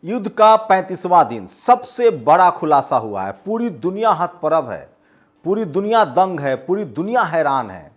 युद्ध का 35वां दिन सबसे बड़ा खुलासा हुआ है। पूरी दुनिया हतप्रभ है, पूरी दुनिया दंग है, पूरी दुनिया हैरान है।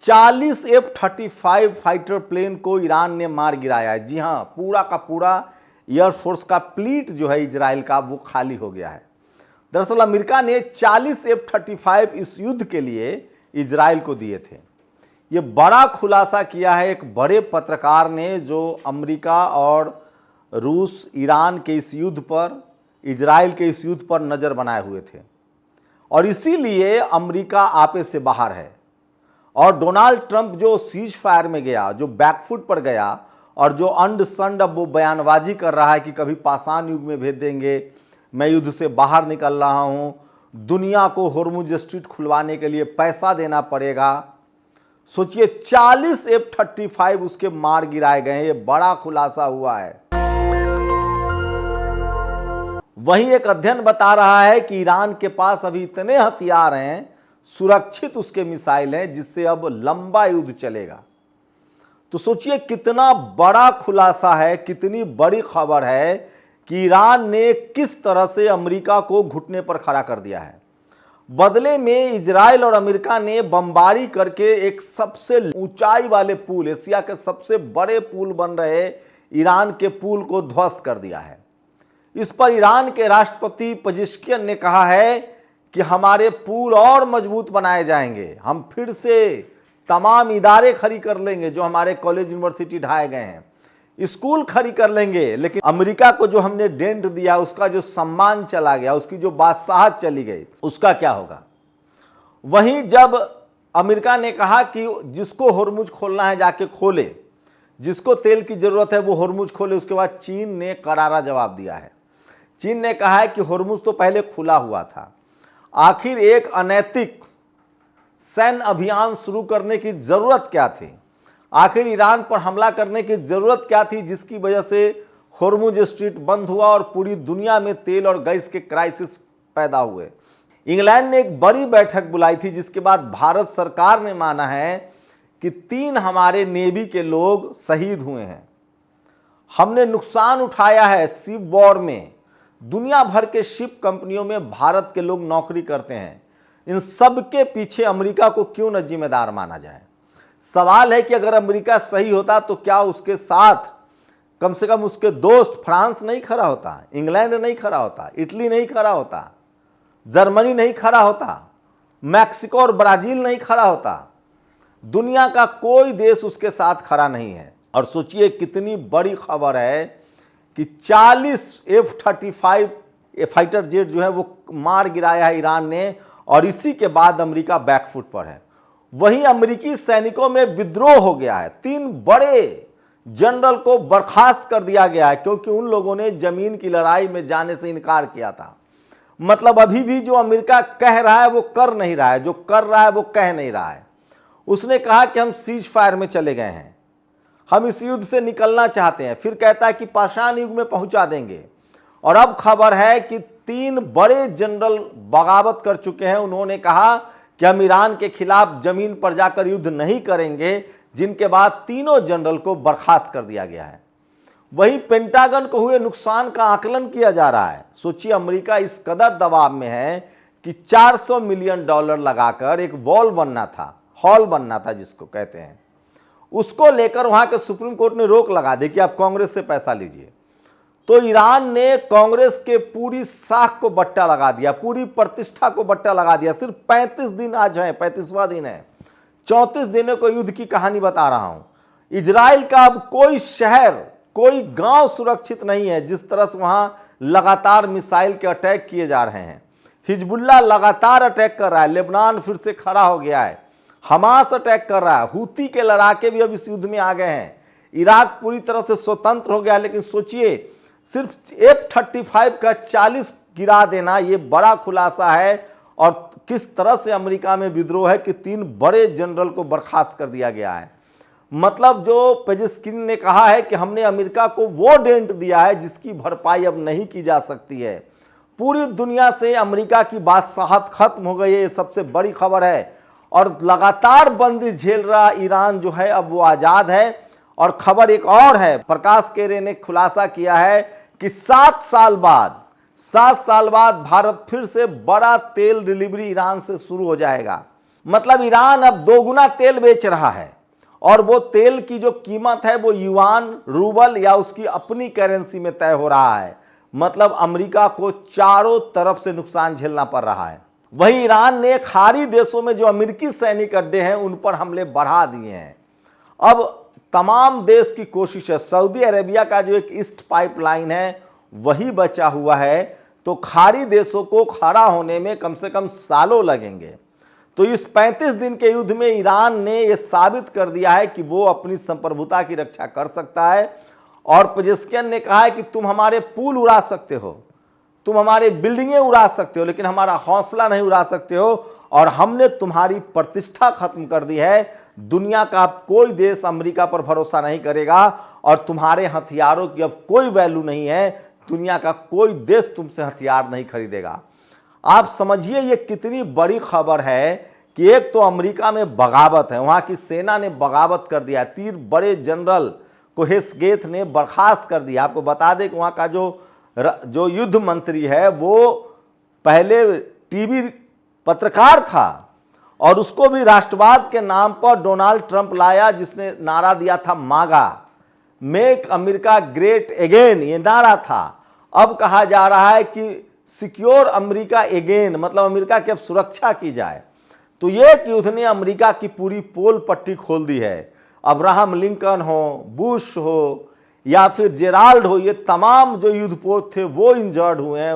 40 F-35 फाइटर प्लेन को ईरान ने मार गिराया है। जी हां, पूरा का पूरा एयरफोर्स का फ्लीट जो है इजराइल का वो खाली हो गया है। दरअसल अमेरिका ने 40 F-35 इस युद्ध के लिए इजराइल को दिए थे। ये बड़ा खुलासा किया है एक बड़े पत्रकार ने, जो अमेरिका और रूस ईरान के इस युद्ध पर, इजराइल के इस युद्ध पर नज़र बनाए हुए थे और इसीलिए अमेरिका आपे से बाहर है। और डोनाल्ड ट्रंप जो सीज फायर में गया, जो बैकफुट पर गया और जो अंड संड अब वो बयानबाजी कर रहा है कि कभी पाषाण युग में भेज देंगे, मैं युद्ध से बाहर निकल रहा हूँ, दुनिया को होर्मुज स्ट्रीट खुलवाने के लिए पैसा देना पड़ेगा। सोचिए 40 F-35 उसके मार गिराए गए हैं। ये बड़ा खुलासा हुआ है। वहीं एक अध्ययन बता रहा है कि ईरान के पास अभी इतने हथियार हैं, सुरक्षित उसके मिसाइल हैं, जिससे अब लंबा युद्ध चलेगा। तो सोचिए कितना बड़ा खुलासा है, कितनी बड़ी खबर है कि ईरान ने किस तरह से अमेरिका को घुटने पर खड़ा कर दिया है। बदले में इजराइल और अमेरिका ने बमबारी करके एक सबसे ऊंचाई वाले पुल, एशिया के सबसे बड़े पुल बन रहे ईरान के पुल को ध्वस्त कर दिया है। इस पर ईरान के राष्ट्रपति पेजेश्कियन ने कहा है कि हमारे पुल और मजबूत बनाए जाएंगे, हम फिर से तमाम इदारे खड़ी कर लेंगे, जो हमारे कॉलेज यूनिवर्सिटी ढाए गए हैं, स्कूल खड़ी कर लेंगे। लेकिन अमेरिका को जो हमने डेंट दिया, उसका जो सम्मान चला गया, उसकी जो बादशाहत चली गई, उसका क्या होगा। वहीं जब अमेरिका ने कहा कि जिसको होर्मुज खोलना है जाके खोले, जिसको तेल की जरूरत है वो होर्मुज खोले, उसके बाद चीन ने करारा जवाब दिया है। चीन ने कहा है कि होर्मुज तो पहले खुला हुआ था, आखिर एक अनैतिक सैन्य अभियान शुरू करने की जरूरत क्या थी, आखिर ईरान पर हमला करने की जरूरत क्या थी, जिसकी वजह से होर्मुज स्ट्रीट बंद हुआ और पूरी दुनिया में तेल और गैस के क्राइसिस पैदा हुए। इंग्लैंड ने एक बड़ी बैठक बुलाई थी, जिसके बाद भारत सरकार ने माना है कि 3 हमारे नेवी के लोग शहीद हुए हैं। हमने नुकसान उठाया है शिप वॉर में। दुनिया भर के शिप कंपनियों में भारत के लोग नौकरी करते हैं। इन सब के पीछे अमेरिका को क्यों न जिम्मेदार माना जाए। सवाल है कि अगर अमेरिका सही होता तो क्या उसके साथ कम से कम उसके दोस्त फ्रांस नहीं खड़ा होता, इंग्लैंड नहीं खड़ा होता, इटली नहीं खड़ा होता, जर्मनी नहीं खड़ा होता, मैक्सिको और ब्राजील नहीं खड़ा होता। दुनिया का कोई देश उसके साथ खड़ा नहीं है। और सोचिए कितनी बड़ी खबर है कि 40 F-35 फाइटर जेट जो है वो मार गिराया है ईरान ने, और इसी के बाद अमेरिका बैकफुट पर है। वहीं अमेरिकी सैनिकों में विद्रोह हो गया है। 3 बड़े जनरल को बर्खास्त कर दिया गया है, क्योंकि उन लोगों ने जमीन की लड़ाई में जाने से इनकार किया था। मतलब अभी भी जो अमेरिका कह रहा है वो कर नहीं रहा है, जो कर रहा है वो कह नहीं रहा है। उसने कहा कि हम सीज फायर में चले गए हैं, हम इस युद्ध से निकलना चाहते हैं, फिर कहता है कि पाषाण युग में पहुंचा देंगे। और अब खबर है कि 3 बड़े जनरल बगावत कर चुके हैं। उन्होंने कहा कि हम ईरान के खिलाफ जमीन पर जाकर युद्ध नहीं करेंगे, जिनके बाद तीनों जनरल को बर्खास्त कर दिया गया है। वहीं पेंटागन को हुए नुकसान का आकलन किया जा रहा है। सोचिए अमेरिका इस कदर दबाव में है कि $400 मिलियन लगाकर एक वॉल बनना था, हॉल बनना था जिसको कहते हैं, उसको लेकर वहां के सुप्रीम कोर्ट ने रोक लगा दी कि आप कांग्रेस से पैसा लीजिए। तो ईरान ने कांग्रेस के पूरी साख को बट्टा लगा दिया, पूरी प्रतिष्ठा को बट्टा लगा दिया। सिर्फ 35 दिन आज है, 35वां दिन है, 34 दिनों को युद्ध की कहानी बता रहा हूं। इजराइल का अब कोई शहर, कोई गांव सुरक्षित नहीं है, जिस तरह से वहां लगातार मिसाइल के अटैक किए जा रहे हैं। हिजबुल्लाह लगातार अटैक कर रहा है, लेबनान फिर से खड़ा हो गया है, हमास अटैक कर रहा है, हूती के लड़ाके भी अब इस युद्ध में आ गए हैं, इराक पूरी तरह से स्वतंत्र हो गया। लेकिन सोचिए सिर्फ F-35 का 40 गिरा देना, ये बड़ा खुलासा है। और किस तरह से अमेरिका में विद्रोह है कि 3 बड़े जनरल को बर्खास्त कर दिया गया है। मतलब जो पेजेश्किन ने कहा है कि हमने अमेरिका को वो डेंट दिया है जिसकी भरपाई अब नहीं की जा सकती है। पूरी दुनिया से अमेरिका की बादशाहत खत्म हो गई है, ये सबसे बड़ी खबर है। और लगातार बंदिश झेल रहा ईरान जो है अब वो आज़ाद है। और खबर एक और है, प्रकाश केरे ने खुलासा किया है कि 7 साल बाद भारत फिर से बड़ा तेल डिलीवरी ईरान से शुरू हो जाएगा। मतलब ईरान अब दोगुना तेल बेच रहा है और वो तेल की जो कीमत है वो युआन, रूबल या उसकी अपनी करेंसी में तय हो रहा है। मतलब अमेरिका को चारों तरफ से नुकसान झेलना पड़ रहा है। वहीं ईरान ने खाड़ी देशों में जो अमेरिकी सैनिक अड्डे हैं उन पर हमले बढ़ा दिए हैं। अब तमाम देश की कोशिश है, सऊदी अरेबिया का जो एक ईस्ट पाइपलाइन है वही बचा हुआ है, तो खाड़ी देशों को खड़ा होने में कम से कम सालों लगेंगे। तो इस 35 दिन के युद्ध में ईरान ने यह साबित कर दिया है कि वो अपनी संप्रभुता की रक्षा कर सकता है। और पेजेश्कियन ने कहा है कि तुम हमारे पुल उड़ा सकते हो, तुम हमारे बिल्डिंगें उड़ा सकते हो, लेकिन हमारा हौसला नहीं उड़ा सकते हो, और हमने तुम्हारी प्रतिष्ठा खत्म कर दी है। दुनिया का कोई देश अमेरिका पर भरोसा नहीं करेगा और तुम्हारे हथियारों की अब कोई वैल्यू नहीं है। दुनिया का कोई देश तुमसे हथियार नहीं खरीदेगा। आप समझिए ये कितनी बड़ी खबर है कि एक तो अमेरिका में बगावत है, वहां की सेना ने बगावत कर दिया, 3 बड़े जनरल को हेस्गेथ ने बर्खास्त कर दिया। आपको बता दें कि वहां का जो युद्ध मंत्री है वो पहले टीवी पत्रकार था और उसको भी राष्ट्रवाद के नाम पर डोनाल्ड ट्रंप लाया, जिसने नारा दिया था मागा, मेक अमेरिका ग्रेट अगेन, ये नारा था। अब कहा जा रहा है कि सिक्योर अमेरिका अगेन, मतलब अमेरिका की अब सुरक्षा की जाए। तो ये युद्ध ने अमेरिका की पूरी पोल पट्टी खोल दी है। अब्राहम लिंकन हो, बुश हो या फिर जेराल्ड हो, ये तमाम जो युद्धपोत थे वो इंजर्ड हुए हैं,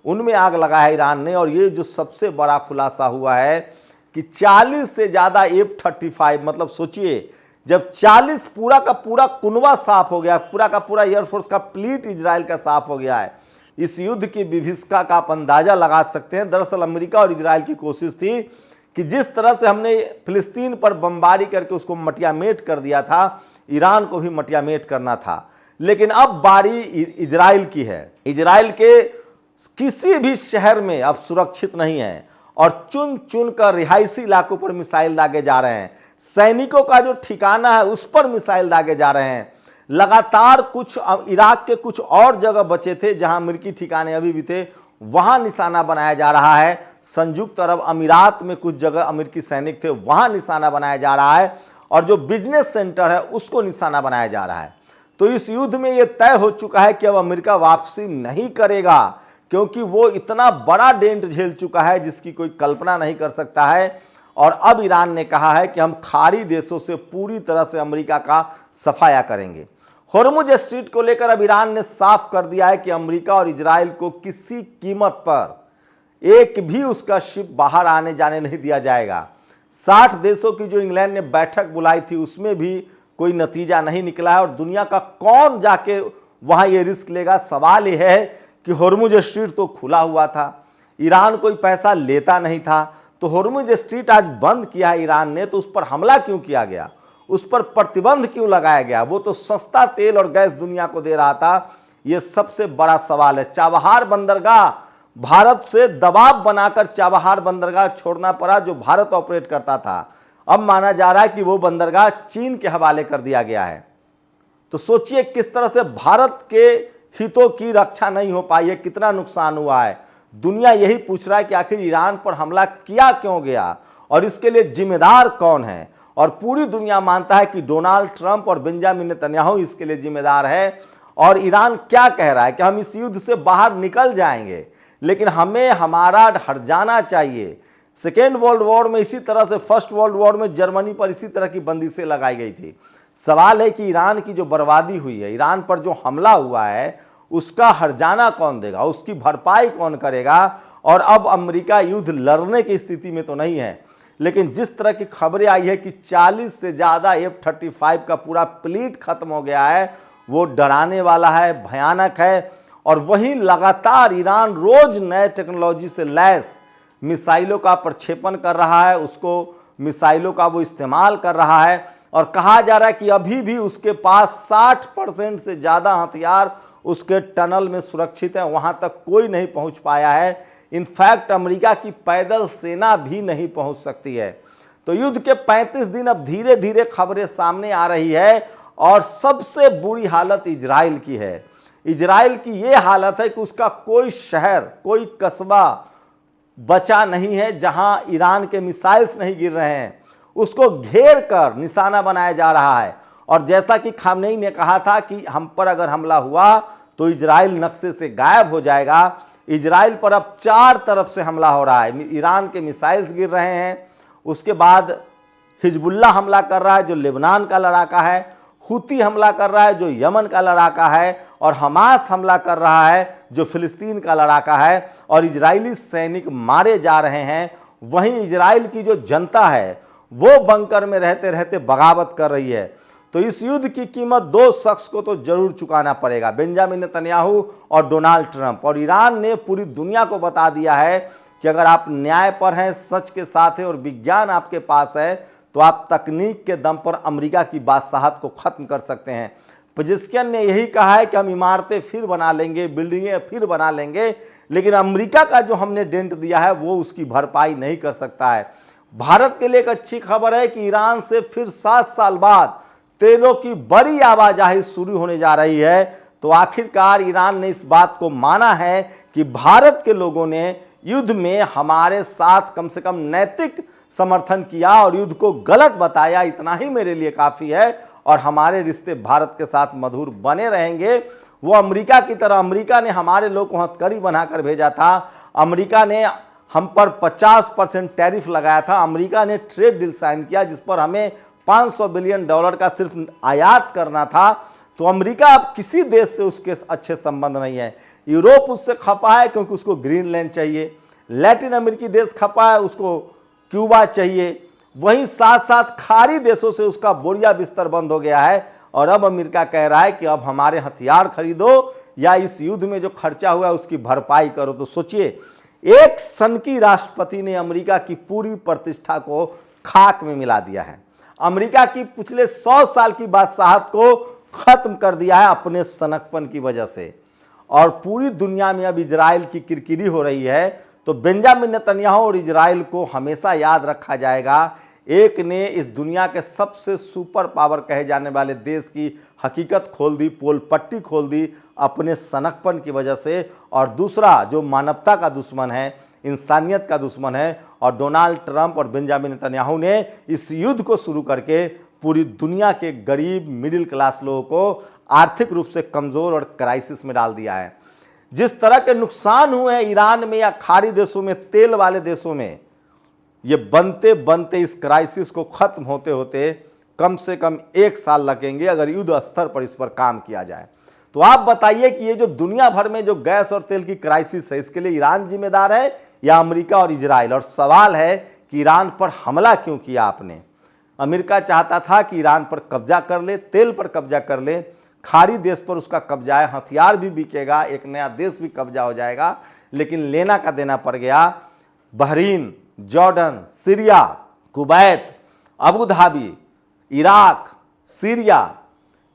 उनमें आग लगा है ईरान ने। और ये जो सबसे बड़ा खुलासा हुआ है कि 40 से ज़्यादा F-35, मतलब सोचिए जब 40 पूरा का पूरा कुनवा साफ हो गया, पूरा का पूरा एयरफोर्स का फ्लीट इजराइल का साफ हो गया है। इस युद्ध की विभीषिका का आप अंदाजा लगा सकते हैं। दरअसल अमेरिका और इजराइल की कोशिश थी कि जिस तरह से हमने फिलिस्तीन पर बमबारी करके उसको मटियामेट कर दिया था, ईरान को भी मटियामेट करना था। लेकिन अब बारी इजराइल की है। इजराइल के किसी भी शहर में अब सुरक्षित नहीं है और चुन चुन कर रिहायशी इलाकों पर मिसाइल दागे जा रहे हैं। सैनिकों का जो ठिकाना है उस पर मिसाइल दागे जा रहे हैं। लगातार कुछ इराक के कुछ और जगह बचे थे जहां अमेरिकी ठिकाने अभी भी थे, वहां निशाना बनाया जा रहा है। संयुक्त अरब अमीरात में कुछ जगह अमेरिकी सैनिक थे, वहां निशाना बनाया जा रहा है, और जो बिजनेस सेंटर है उसको निशाना बनाया जा रहा है। तो इस युद्ध में यह तय हो चुका है कि अब अमेरिका वापसी नहीं करेगा, क्योंकि वो इतना बड़ा डेंट झेल चुका है जिसकी कोई कल्पना नहीं कर सकता है। और अब ईरान ने कहा है कि हम खाड़ी देशों से पूरी तरह से अमेरिका का सफाया करेंगे। होर्मुज स्ट्रीट को लेकर अब ईरान ने साफ कर दिया है कि अमेरिका और इजराइल को किसी कीमत पर एक भी उसका शिप बाहर आने जाने नहीं दिया जाएगा। 60 देशों की जो इंग्लैंड ने बैठक बुलाई थी उसमें भी कोई नतीजा नहीं निकला है, और दुनिया का कौन जाके वहां ये रिस्क लेगा। सवाल यह है कि होर्मुज स्ट्रीट तो खुला हुआ था, ईरान कोई पैसा लेता नहीं था, तो होर्मुज स्ट्रीट आज बंद किया है ईरान ने, तो उस पर हमला क्यों किया गया, उस पर प्रतिबंध क्यों लगाया गया? वो तो सस्ता तेल और गैस दुनिया को दे रहा था। ये सबसे बड़ा सवाल है। चाबहार बंदरगाह, भारत से दबाव बनाकर चाबहार बंदरगाह छोड़ना पड़ा जो भारत ऑपरेट करता था। अब माना जा रहा है कि वो बंदरगाह चीन के हवाले कर दिया गया है। तो सोचिए किस तरह से भारत के हितों की रक्षा नहीं हो पाई है, कितना नुकसान हुआ है। दुनिया यही पूछ रहा है कि आखिर ईरान पर हमला किया क्यों गया और इसके लिए जिम्मेदार कौन है। और पूरी दुनिया मानता है कि डोनाल्ड ट्रंप और बेंजामिन नेतन्याहू इसके लिए जिम्मेदार है। और ईरान क्या कह रहा है कि हम इस युद्ध से बाहर निकल जाएंगे, लेकिन हमें हमारा हट जाना चाहिए। सेकेंड वर्ल्ड वॉर में इसी तरह से, फर्स्ट वर्ल्ड वॉर में जर्मनी पर इसी तरह की बंदिशें लगाई गई थी। सवाल है कि ईरान की जो बर्बादी हुई है, ईरान पर जो हमला हुआ है, उसका हर्जाना कौन देगा, उसकी भरपाई कौन करेगा। और अब अमेरिका युद्ध लड़ने की स्थिति में तो नहीं है, लेकिन जिस तरह की खबरें आई है कि 40 से ज़्यादा F-35 का पूरा फ्लीट खत्म हो गया है, वो डराने वाला है, भयानक है। और वहीं लगातार ईरान रोज नए टेक्नोलॉजी से लैस मिसाइलों का प्रक्षेपण कर रहा है, उसको मिसाइलों का वो इस्तेमाल कर रहा है। और कहा जा रहा है कि अभी भी उसके पास 60% से ज़्यादा हथियार उसके टनल में सुरक्षित हैं, वहाँ तक कोई नहीं पहुँच पाया है। इनफैक्ट अमेरिका की पैदल सेना भी नहीं पहुँच सकती है। तो युद्ध के 35 दिन अब धीरे धीरे खबरें सामने आ रही है, और सबसे बुरी हालत इजराइल की है। इजराइल की ये हालत है कि उसका कोई शहर, कोई कस्बा बचा नहीं है जहां ईरान के मिसाइल्स नहीं गिर रहे हैं। उसको घेर कर निशाना बनाया जा रहा है। और जैसा कि खामनेई ने कहा था कि हम पर अगर हमला हुआ तो इजराइल नक्शे से गायब हो जाएगा, इजराइल पर अब 4 तरफ से हमला हो रहा है। ईरान के मिसाइल्स गिर रहे हैं, उसके बाद हिजबुल्लाह हमला कर रहा है जो लेबनान का लड़ाका है, हुती हमला कर रहा है जो यमन का लड़ाका है, और हमास हमला कर रहा है जो फिलिस्तीन का लड़ाका है, और इजरायली सैनिक मारे जा रहे हैं। वहीं इजराइल की जो जनता है वो बंकर में रहते रहते बगावत कर रही है। तो इस युद्ध की कीमत 2 शख्स को तो जरूर चुकाना पड़ेगा, बेंजामिन नेतन्याहू और डोनाल्ड ट्रंप। और ईरान ने पूरी दुनिया को बता दिया है कि अगर आप न्याय पर हैं, सच के साथ हैं और विज्ञान आपके पास है तो आप तकनीक के दम पर अमेरिका की बादशाहत को खत्म कर सकते हैं। पेजेस्कियन ने यही कहा है कि हम इमारतें फिर बना लेंगे, बिल्डिंगें फिर बना लेंगे, लेकिन अमेरिका का जो हमने डेंट दिया है वो उसकी भरपाई नहीं कर सकता है। भारत के लिए एक अच्छी खबर है कि ईरान से फिर 7 साल बाद तेलों की बड़ी आवाजाही शुरू होने जा रही है। तो आखिरकार ईरान ने इस बात को माना है कि भारत के लोगों ने युद्ध में हमारे साथ कम से कम नैतिक समर्थन किया और युद्ध को गलत बताया, इतना ही मेरे लिए काफ़ी है, और हमारे रिश्ते भारत के साथ मधुर बने रहेंगे। वो अमेरिका की तरह, अमेरिका ने हमारे लोग को हथकड़ी बनाकर भेजा था, अमेरिका ने हम पर 50% टैरिफ लगाया था, अमेरिका ने ट्रेड डील साइन किया जिस पर हमें $500 बिलियन का सिर्फ आयात करना था। तो अमेरिका अब किसी देश से उसके अच्छे संबंध नहीं है। यूरोप उससे खपा है क्योंकि उसको ग्रीनलैंड चाहिए, लैटिन अमेरिकी देश खपा है, उसको क्यूबा चाहिए, वहीं साथ साथ खाड़ी देशों से उसका बोरिया बिस्तर बंद हो गया है। और अब अमेरिका कह रहा है कि अब हमारे हथियार खरीदो या इस युद्ध में जो खर्चा हुआ है उसकी भरपाई करो। तो सोचिए, एक सनकी राष्ट्रपति ने अमेरिका की पूरी प्रतिष्ठा को खाक में मिला दिया है, अमेरिका की पिछले 100 साल की बादशाहत को खत्म कर दिया है अपने सनकपन की वजह से। और पूरी दुनिया में अब इजराइल की किरकिरी हो रही है। तो बेंजामिन नेतन्याहू और इजराइल को हमेशा याद रखा जाएगा। एक ने इस दुनिया के सबसे सुपर पावर कहे जाने वाले देश की हकीकत खोल दी, पोल पट्टी खोल दी अपने सनकपन की वजह से, और दूसरा जो मानवता का दुश्मन है, इंसानियत का दुश्मन है, और डोनाल्ड ट्रंप और बेंजामिन नेतन्याहू ने इस युद्ध को शुरू करके पूरी दुनिया के गरीब मिडिल क्लास लोगों को आर्थिक रूप से कमज़ोर और क्राइसिस में डाल दिया है। जिस तरह के नुकसान हुए हैं ईरान में या खाड़ी देशों में, तेल वाले देशों में, ये बनते बनते इस क्राइसिस को ख़त्म होते होते कम से कम 1 साल लगेंगे अगर युद्ध स्तर पर इस पर काम किया जाए। तो आप बताइए कि ये जो दुनिया भर में जो गैस और तेल की क्राइसिस है, इसके लिए ईरान जिम्मेदार है या अमेरिका और इजराइल? और सवाल है कि ईरान पर हमला क्यों किया आपने? अमेरिका चाहता था कि ईरान पर कब्जा कर ले, तेल पर कब्जा कर ले, खाड़ी देश पर उसका कब्जा है, हथियार भी बिकेगा, एक नया देश भी कब्जा हो जाएगा, लेकिन लेना का देना पड़ गया। Bahrain, Jordan, Syria, Kuwait, Abu Dhabi, Iraq, Syria,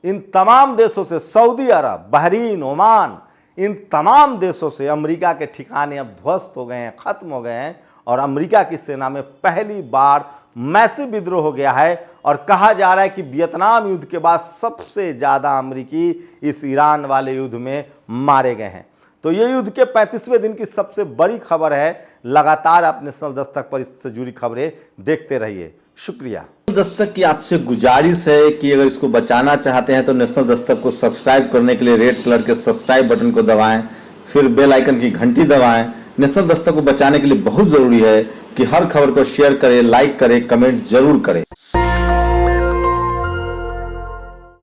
इन तमाम देशों से, सऊदी अरब, बहरीन, ओमान, इन तमाम देशों से अमेरिका के ठिकाने अब ध्वस्त हो गए हैं, खत्म हो गए हैं। और अमेरिका की सेना में पहली बार मैसिव विद्रोह हो गया है। और कहा जा रहा है कि वियतनाम युद्ध के बाद सबसे ज़्यादा अमेरिकी इस ईरान वाले युद्ध में मारे गए हैं। तो ये युद्ध के 35वें दिन की सबसे बड़ी खबर है। लगातार आप नेशनल दस्तक पर इससे जुड़ी खबरें देखते रहिए। शुक्रिया। दस्तक की आपसे गुजारिश है कि अगर इसको बचाना चाहते हैं तो नेशनल दस्तक को सब्सक्राइब करने के लिए रेड कलर के सब्सक्राइब बटन को दबाएं, फिर बेल आइकन की घंटी दबाएं। नेशनल दस्तक को बचाने के लिए बहुत जरूरी है कि हर खबर को शेयर करें, लाइक करें, कमेंट जरूर करें।